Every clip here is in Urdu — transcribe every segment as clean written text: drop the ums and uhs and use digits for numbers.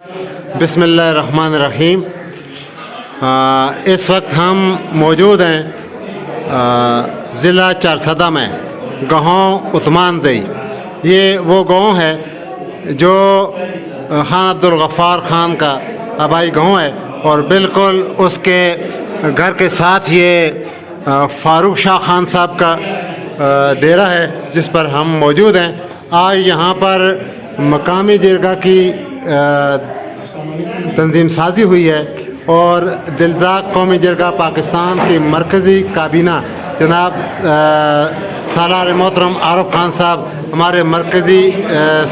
بسم اللہ الرحمن الرحیم۔ اس وقت ہم موجود ہیں ضلع چارسدہ میں گاؤں عثمان زئی۔ یہ وہ گاؤں ہے جو خان عبدالغفار خان کا آبائی گاؤں ہے، اور بالکل اس کے گھر کے ساتھ یہ فاروق شاہ خان صاحب کا ڈیرا ہے جس پر ہم موجود ہیں۔ آج یہاں پر مقامی جرگہ کی تنظیم سازی ہوئی ہے، اور دلزاق قومی جرگہ پاکستان کی مرکزی کابینہ جناب سالار محترم عارف خان صاحب، ہمارے مرکزی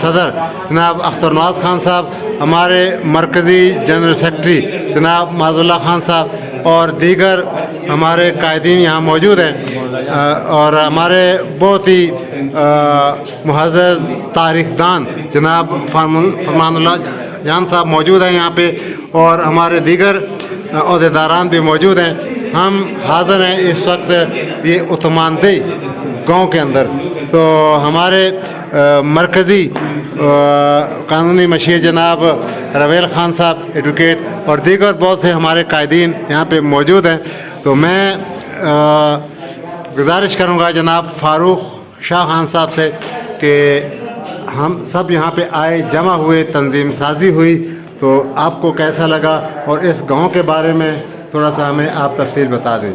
صدر جناب اختر نواز خان صاحب، ہمارے مرکزی جنرل سیکرٹری جناب معاذ اللہ خان صاحب اور دیگر ہمارے قائدین یہاں موجود ہیں، اور ہمارے بہت ہی معزز تاریخ دان جناب فرمان اللہ جان صاحب موجود ہیں یہاں پہ، اور ہمارے دیگر عہدیداران بھی موجود ہیں۔ ہم حاضر ہیں اس وقت یہ عثمان زئی گاؤں کے اندر۔ تو ہمارے مرکزی قانونی مشیر جناب رویل خان صاحب ایڈوکیٹ اور دیگر بہت سے ہمارے قائدین یہاں پہ موجود ہیں۔ تو میں گزارش کروں گا جناب فاروق شاہ خان صاحب سے کہ ہم سب یہاں پہ آئے، جمع ہوئے، تنظیم سازی ہوئی، تو آپ کو کیسا لگا، اور اس گاؤں کے بارے میں تھوڑا سا ہمیں آپ تفصیل بتا دیں۔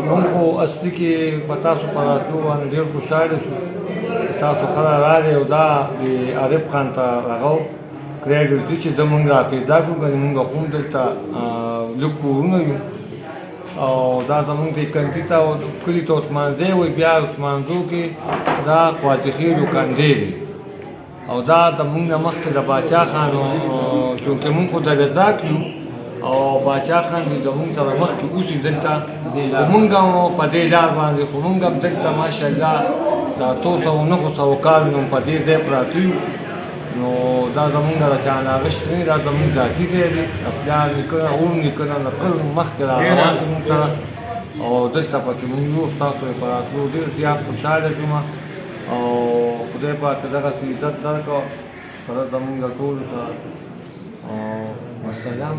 موږ خو اصلي کې په تاسو په راتلو باندې ډېر خوشحاله شو، تاسو خلک راغلئ او دا د عارف خان ته هغه کریډټ دی چې د موږ را پیدا کړو، ګنې موږ خو هم دلته لږ کورونه یو، او دا زموږ د کندي ته کلي ته عثمانزی وایي، بیا عثمانزو کې دا خواتخیلو کندې دی، او دا د موږ نه مخکې د باچا خان چونکې موږ خو د رضاق یو، او باچا خان د موږ سره مخکې اوسي دلته، خو موږ هم په دې لار باندې خو موږ هم دلته ماشاءالله د 900 کالو نه په دې ځای پراته یو، نو دا زموږ د چا نه اخیستی نه دي، دا زموږ ذاتي ځای دی، د پلار نیکه اور نیکه نه له کلو مخکې را روان دي موږ سره، او دلته پکې موږ یو، ستاسو یې په راتلو ډېر زیات خوشحاله شوم، او خدای پاک دغسې عزت درکړه سره زموږ د ټولو سره، او والسلام.